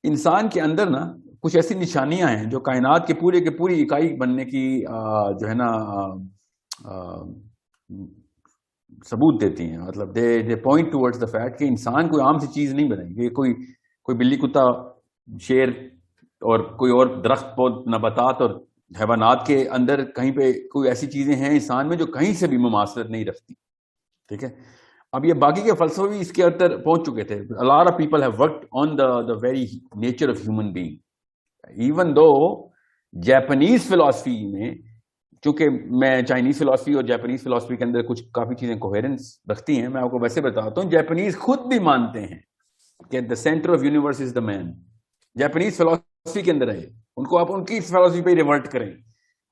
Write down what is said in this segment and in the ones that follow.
انسان کے اندر نا کچھ ایسی نشانیاں ہیں جو کائنات کے پوری اکائی بننے کی جو ہے نا ثبوت دیتی ہیں. مطلب دے پوائنٹ ٹوورڈز دا فیکٹ کہ انسان کوئی عام سی چیز نہیں بنے گی. کوئی بلی کتا شیر اور کوئی اور درخت پود نباتات اور حیوانات کے اندر کہیں پہ کوئی ایسی چیزیں ہیں انسان میں جو کہیں سے بھی مماثلت نہیں رکھتی. ٹھیک ہے. اب یہ باقی کے فلسفے بھی اس کے اندر پہنچ چکے تھے. A lot of people have worked on the very nature of human being. Even though Japanese فلسفی میں, چونکہ میں چائنیز فلسفی اور جیپنیز فلسفی کے اندر کچھ کافی چیزیں کوہیرنس رکھتی ہیں, میں آپ کو ویسے بتاتا ہوں. جیپنیز خود بھی مانتے ہیں کہ the center of universe is the man. Japanese فلسفی کے اندر ہے. ان کو آپ ان کی فلسفی پہ ریورٹ کریں,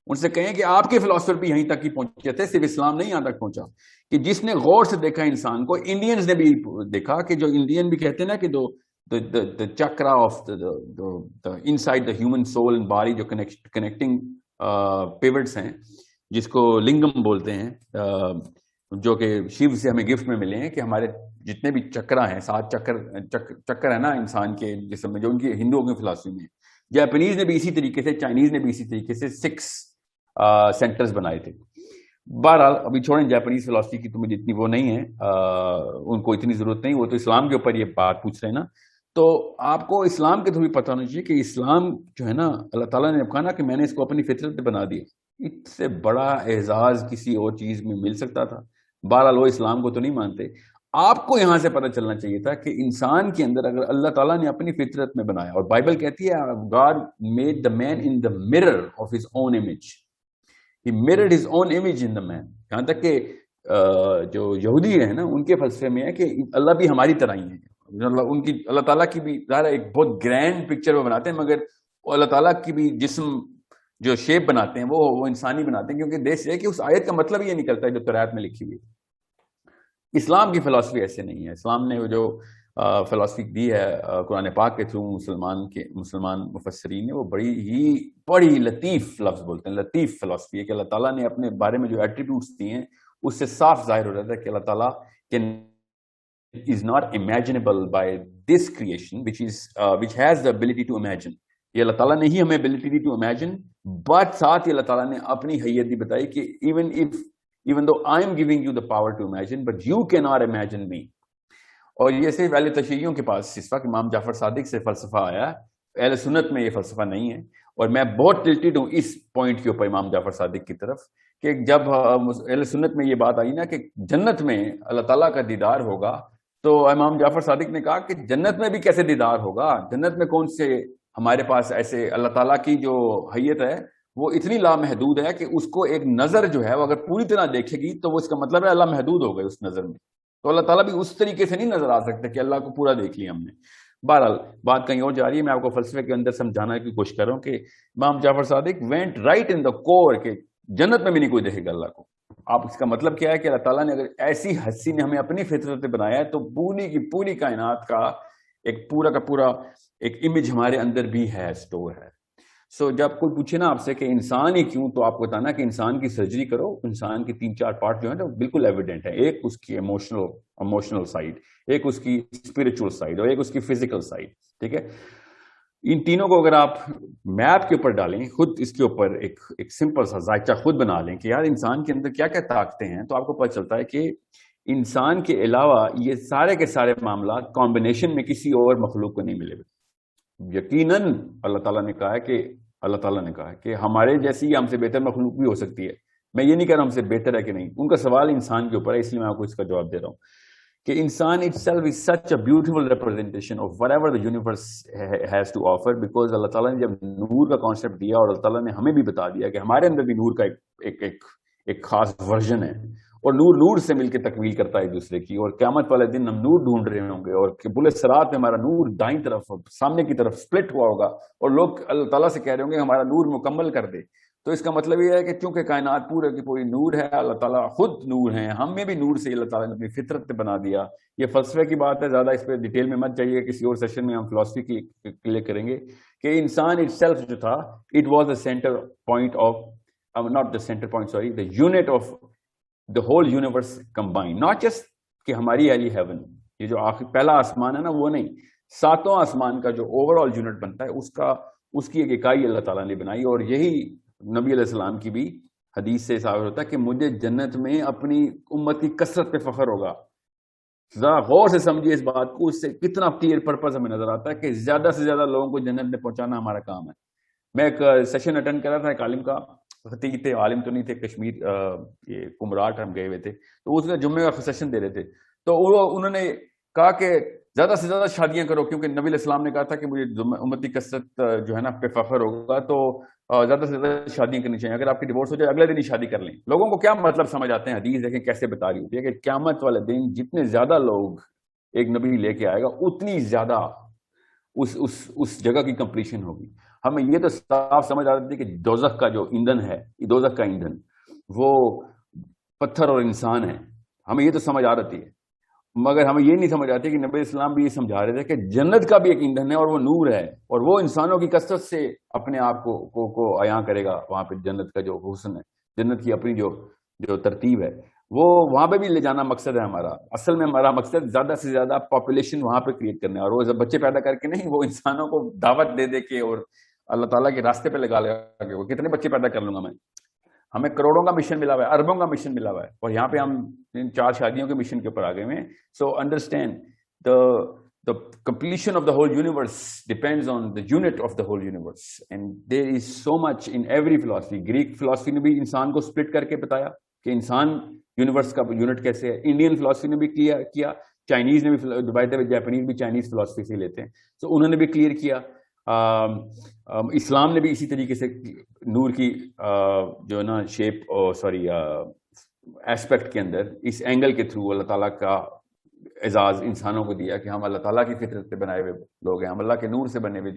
ان سے کہیں کہ آپ کے فلسفر بھی یہیں تک ہی پہنچے تھے, صرف اسلام نہیں یہاں تک پہنچا. کہ جس نے غور سے دیکھا انسان کو, انڈینز نے بھی دیکھا کہ جو انڈین بھی کہتے ہیں نا کہ the chakra of the inside the human soul and body, جو connecting pivots ہیں, جس کو لنگم بولتے ہیں, جو کہ شیو سے ہمیں گفٹ میں ملے ہیں, کہ ہمارے جتنے بھی چکرا ہیں, 7 چکر ہے نا انسان کے جسم میں, جو ان کی ہندوؤں کی فلسفی میں. جاپنیز نے بھی اسی طریقے سے, چائنیز نے بھی اسی طریقے سے 6 سینٹرز بنائے تھے. بہرحال ابھی چھوڑیں جاپنیز فلسفی کی, تو مجھے اتنی وہ نہیں ہے, ان کو اتنی ضرورت نہیں, وہ تو اسلام کے اوپر یہ بات پوچھ رہے ہیں نا. تو آپ کو اسلام کے تھوڑی پتہ ہونا چاہیے کہ اسلام جو ہے نا, اللہ تعالیٰ نے کہا نا کہ میں نے اس کو اپنی فطرت پہ بنا دیا. اس سے بڑا اعزاز کسی اور چیز میں مل سکتا تھا. بہرحال وہ اسلام کو تو نہیں مانتے. آپ کو یہاں سے پتہ چلنا چاہیے تھا کہ انسان کے اندر اگر اللہ تعالیٰ نے اپنی فطرت میں بنایا, اور بائبل کہتی ہے God made the man in the mirror of his own image. He mirrored his own image in the man. یہاں تک کہ جو یہودی ہیں نا, ان کے فلسفے میں ہے کہ اللہ بھی ہماری طرح ہی ہے. ان کی اللہ تعالیٰ کی بھی ظاہر ایک بہت گرینڈ پکچر وہ بناتے ہیں, مگر وہ اللہ تعالیٰ کی بھی جسم جو شیپ بناتے ہیں وہ انسانی بناتے ہیں, کیونکہ دیش ہے کہ اس آیت کا مطلب یہ نکلتا ہے جو تورات میں لکھی ہوئی. اسلام کی فلسفی ایسے نہیں ہے. اسلام نے جو فلسفی دی ہے قرآن پاک کے تھرو مسلمان مفسرین نے, وہ بڑی لطیف لفظ بولتے ہیں. لطیف فلسفی ہے کہ اللہ تعالیٰ نے اپنے بارے میں جو ایٹریبیوٹس دیے ہیں اس سے صاف ظاہر ہو رہا ہے کہ اللہ تعالیٰ is not imaginable by this creation which has the ability to imagine. یہ اللہ تعالیٰ نے ہی ہمیں ability the to imagine, but ساتھ ہی اللہ تعالیٰ نے اپنی حیت بھی بتائی کہ even though I am giving you the power to imagine, but you cannot imagine me. اور یہ صرف اہل تشیعیوں کے پاس اس وقت امام جعفر صادق سے فلسفہ آیا, اہل سنت میں یہ فلسفہ نہیں ہے. اور میں بہت ٹلٹیڈ ہوں اس پوائنٹ کے اوپر امام جعفر صادق کی طرف, کہ جب اہل سنت میں یہ بات آئی نا کہ جنت میں اللہ تعالیٰ کا دیدار ہوگا, تو امام جعفر صادق نے کہا کہ جنت میں بھی کیسے دیدار ہوگا, جنت میں کون سے ہمارے پاس ایسے, اللہ تعالیٰ کی جو حیت ہے وہ اتنی لامحدود ہے کہ اس کو ایک نظر جو ہے وہ اگر پوری طرح دیکھے گی تو وہ اس کا مطلب ہے اللہ محدود ہو گئے اس نظر میں. تو اللہ تعالیٰ بھی اس طریقے سے نہیں نظر آ سکتا کہ اللہ کو پورا دیکھ لیا ہم نے. بہرحال بات کہیں اور جا رہی ہے, میں آپ کو فلسفے کے اندر سمجھانے کی کوشش کر رہا ہوں کہ امام جعفر صادق went right in the core کہ جنت میں بھی نہیں کوئی دیکھے گا اللہ کو. آپ اس کا مطلب کیا ہے کہ اللہ تعالیٰ نے اگر ایسی ہستی نے ہمیں اپنی فطرت پہ بنایا ہے تو پوری کی پوری کائنات کا ایک پورا کا پورا ایک امیج ہمارے اندر بھی ہے, اسٹور ہے. سو جب کوئی پوچھے نا آپ سے کہ انسان ہی کیوں, تو آپ کو بتانا کہ انسان کی سرجری کرو, انسان کے 3-4 پارٹ جو ہیں تو بالکل ایویڈنٹ ہے. ایک اس کی ایموشنل سائڈ, ایک اس کی اسپرچل سائڈ, اور ایک اس کی فزیکل سائڈ. ٹھیک ہے. ان تینوں کو اگر آپ میپ کے اوپر ڈالیں, خود اس کے اوپر ایک سمپل سا ذائچہ خود بنا لیں کہ یار انسان کے اندر کیا کیا طاقتیں ہیں, تو آپ کو پتہ چلتا ہے کہ انسان کے علاوہ یہ سارے کے سارے معاملات کمبینیشن میں کسی اور مخلوق کو نہیں ملے. یقیناً اللہ تعالیٰ نے کہا ہے کہ ہمارے جیسی ہم سے بہتر مخلوق بھی ہو سکتی ہے. میں یہ نہیں کہہ رہا ہم سے بہتر ہے کہ نہیں, ان کا سوال انسان کے اوپر ہے, اس لیے میں آپ کو اس کا جواب دے رہا ہوں کہ انسان itself is such a beautiful representation of whatever the universe has to offer, because اللہ تعالیٰ نے جب نور کا کانسیپٹ دیا اور اللہ تعالیٰ نے ہمیں بھی بتا دیا کہ ہمارے اندر بھی نور کا ایک خاص ورژن ہے, اور نور سے مل کے تکمیل کرتا ہے ایک دوسرے کی, اور قیامت والے دن ہم نور ڈھونڈ رہے ہوں گے, اور بل صراط میں ہمارا نور دائیں طرف سامنے کی طرف سپلٹ ہوا ہوگا, اور لوگ اللہ تعالیٰ سے کہہ رہے ہوں گے ہمارا نور مکمل کر دے. تو اس کا مطلب یہ ہے کہ چونکہ کائنات پورے کی پوری نور ہے, اللہ تعالیٰ خود نور ہیں, ہم میں بھی نور سے اللہ تعالیٰ نے اپنی فطرت پہ بنا دیا. یہ فلسفے کی بات ہے, زیادہ اس پہ ڈیٹیل میں مت جائیے, کسی اور سیشن میں ہم فلسفی کلیئر کریں گے کہ انسان اٹ سیلف جو تھا, it was the centre point of not the centre point sorry the unit of the whole universe combined, not just کہ ہماری اہلی ہیون, یہ جو پہلا آسمان ہے نا وہ نہیں, ساتواں آسمان کا جو اوور آل یونٹ بنتا ہے اس کی ایک اکائی اللہ تعالیٰ نے بنائی. اور یہی نبی علیہ السلام کی بھی حدیث سے ثابت ہوتا ہے کہ مجھے جنت میں اپنی امت کی کثرت پہ فخر ہوگا. ذرا غور سے سمجھیے اس بات کو, اس سے کتنا کلیئر پرپز ہمیں نظر آتا ہے کہ زیادہ سے زیادہ لوگوں کو جنت میں پہنچانا ہمارا کام ہے. میں ایک سیشن اٹینڈ کر رہا تھا ایک عالم کا, خطیب تھے, عالم تو نہیں تھے, کشمیر یہ کمراٹ ہم گئے ہوئے تھے, تو اس نے جمعے کا سیشن دے رہے تھے. تو انہوں نے کہا کہ زیادہ سے زیادہ شادیاں کرو, کیونکہ نبی علیہ السلام نے کہا تھا کہ مجھے امتی کثرت جو ہے نا پہ فخر ہوگا, تو زیادہ سے زیادہ شادیاں کرنی چاہیے. اگر آپ کی ڈیورس ہو جائے اگلے دن ہی شادی کر لیں. لوگوں کو کیا مطلب سمجھ آتے ہیں, حدیث دیکھیں کیسے بتا رہی ہوتی ہے کہ قیامت والے دن جتنے زیادہ لوگ ایک نبی لے کے آئے گا اتنی زیادہ اس جگہ کی کمپلیشن ہوگی. ہمیں یہ تو صاف سمجھ آتی ہے کہ دوزخ کا جو ایندھن ہے, دوزخ کا ایندھن وہ پتھر اور انسان ہے, ہمیں یہ تو سمجھ آ رہی ہے. مگر ہمیں یہ نہیں سمجھ آتی کہ نبی اسلام بھی یہ سمجھا رہے تھے کہ جنت کا بھی ایک ایندھن ہے اور وہ نور ہے, اور وہ انسانوں کی کثرت سے اپنے آپ کو عیاں کرے گا. وہاں پہ جنت کا جو حسن ہے, جنت کی اپنی جو ترتیب ہے, وہ وہاں پہ بھی لے جانا مقصد ہے ہمارا. اصل میں ہمارا مقصد زیادہ سے زیادہ پاپولیشن وہاں پہ کریٹ کرنا ہے, اور وہ بچے پیدا کر کے نہیں, وہ انسانوں کو دعوت دے کے اور اللہ تعالیٰ کے راستے پہ لگا لگا کے وہ کتنے بچے پیدا کر لوں گا میں. ہمیں کروڑوں کا مشن ملا ہوا ہے, اربوں کا مشن ملا ہوا ہے, اور یہاں پہ ہم 4 شادیوں کے مشن کے اوپر آ گئے ہیں. So understand the completion of the whole universe depends on the unit of the whole universe, and there is so much in every philosophy. Greek philosophy نے بھی انسان کو split کر کے بتایا کہ انسان یونیورس کا یونٹ کیسے ہے. انڈین فلاسفی نے بھی کیا, چائنیز نے بھی, بائی دا وے جاپنیز بھی چائنیز فلاسفی سے لیتے ہیں, تو انہوں نے بھی کلیئر کیا. اسلام نے بھی اسی طریقے سے نور کی جو ہے نا شیپ ایسپیکٹ کے اندر اس اینگل کے تھرو اللہ تعالیٰ کا اعزاز انسانوں کو دیا کہ ہم اللہ تعالیٰ کی فطرت سے بنائے ہوئے لوگ ہیں, ہم اللہ کے نور سے بنے ہوئے,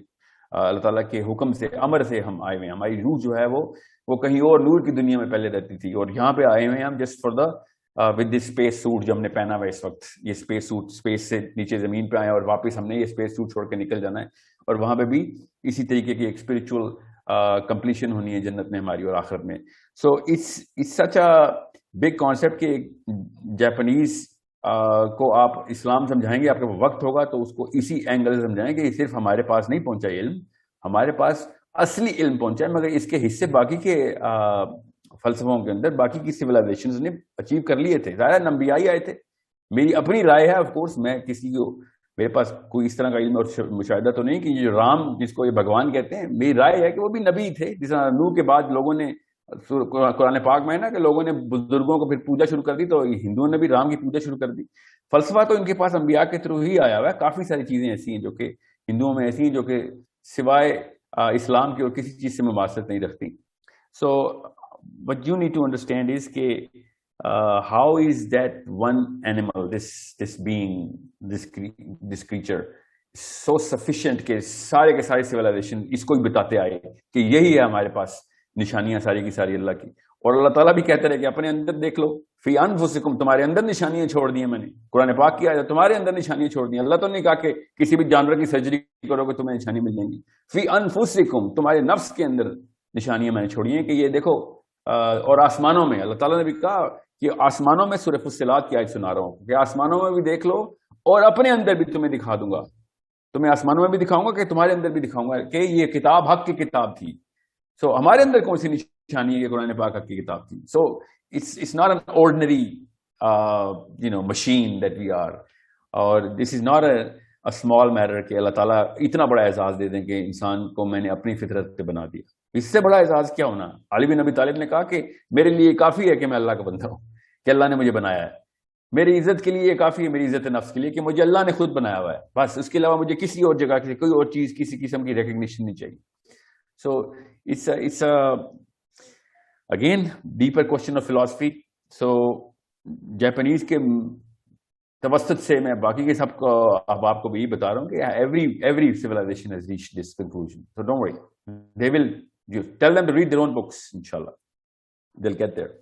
اللہ تعالیٰ کے حکم سے, امر سے ہم آئے ہوئے ہیں. ہماری روح جو ہے وہ کہیں اور نور کی دنیا میں پہلے رہتی تھی, اور یہاں پہ آئے ہوئے ہیں ہم just for the with this space suit جو ہم نے پہنا ہوا ہے اس وقت. یہ اسپیس سوٹ, اسپیس سے نیچے زمین پہ آئے اور واپس ہم نے یہ اسپیس سوٹ چھوڑ کے نکل جانا ہے, اور وہاں پہ بھی اسی طریقے کی ایک اسپرچل کمپلیشن ہونی ہے جنت میں ہماری اور آخرت میں. So it's such a big concept کہ جاپنیز کو آپ اسلام سمجھائیں گے, آپ کا وقت ہوگا تو اس کو اسی اینگل سے سمجھائیں گے. یہ صرف ہمارے پاس نہیں پہنچا علم, ہمارے پاس اصلی علم پہنچا ہے, مگر اس کے حصے باقی کے فلسفوں کے اندر باقی کی سویلائزیشنز نے اچیو کر لیے تھے. ظاہر انبیاء ہی آئے تھے. میری اپنی رائے ہے, آف کورس میں کسی کو, میرے پاس کوئی اس طرح کا علم اور مشاہدہ تو نہیں کہ یہ جو رام جس کو یہ بھگوان کہتے ہیں, میری رائے ہے کہ وہ بھی نبی تھے. جس طرح نوح کے بعد لوگوں نے, قرآن پاک میں ہے نا کہ لوگوں نے بزرگوں کو پھر پوجا شروع کر دی, تو ہندوؤں نے بھی رام کی پوجا شروع کر دی. فلسفہ تو ان کے پاس انبیاء کے تھرو ہی آیا ہوا ہے. کافی ساری چیزیں ایسی ہیں جو کہ ہندوؤں میں ایسی ہیں جو کہ سوائے اسلام کی اور کسی چیز سے مماثلت نہیں رکھتی. سو what you need to understand is کہ how is that one animal, this being, this creature so sufficient کہ سارے کے سارے civilization اس کو ہی بتاتے آئے کہ یہی ہے ہمارے پاس نشانیاں ساری کی ساری اللہ کی. اور اللہ تعالیٰ بھی کہتے رہے کہ اپنے اندر دیکھ لو, فی انفسکم, تمہارے اندر نشانیاں چھوڑ دی ہیں میں نے. قرآن پاک کی آیت, تمہارے اندر نشانیاں چھوڑ دی ہیں. اللہ تو نہیں کہا کہ کسی بھی جانور کی سرجری کرو گے تمہیں نشانی مل جائیں گی. فی انفسکم, تمہارے نفس کے اندر نشانیاں میں نے چھوڑی ہیں کہ یہ دیکھو. اور آسمانوں میں اللہ تعالیٰ نے بھی کہا کہ آسمانوں میں سورہ فصلات کی آیت سنا رہا ہوں کہ آسمانوں میں بھی دیکھ لو اور اپنے اندر بھی تمہیں دکھا دوں گا. تمہیں آسمانوں میں بھی دکھاؤں گا کہ تمہارے اندر بھی دکھاؤں گا کہ یہ کتاب حق کی کتاب تھی. سو ہمارے اندر کون سی نشانی ہے کہ قرآن پاک حق کی کتاب تھی. So it's not an ordinary machine that we are, اور this is not a small matter کہ اللہ تعالیٰ اتنا بڑا اعزاز دے دیں کہ انسان کو میں نے اپنی فطرت پہ بنا دیا. اس سے بڑا اعزاز کیا ہونا. علی بن ابی طالب نے کہا کہ میرے لیے کافی ہے کہ میں اللہ کا بندہ ہوں, کہ اللہ نے مجھے بنایا ہے. میری عزت کے لیے یہ کافی ہے, میری عزت نفس کے لیے, کہ مجھے اللہ نے خود بنایا ہوا ہے. بس اس کے علاوہ مجھے کسی اور جگہ کی کوئی اور چیز, کسی قسم کی ریکگنیشن نہیں چاہیے. سو it's again deeper question of philosophy. So Japanese کے توسط سے میں باقی کے سب کو اب آپ کو بھی بتا رہا ہوں کہ every civilization has reached this conclusion. So don't worry, they will, you tell them to read their own books, inshallah they'll get there.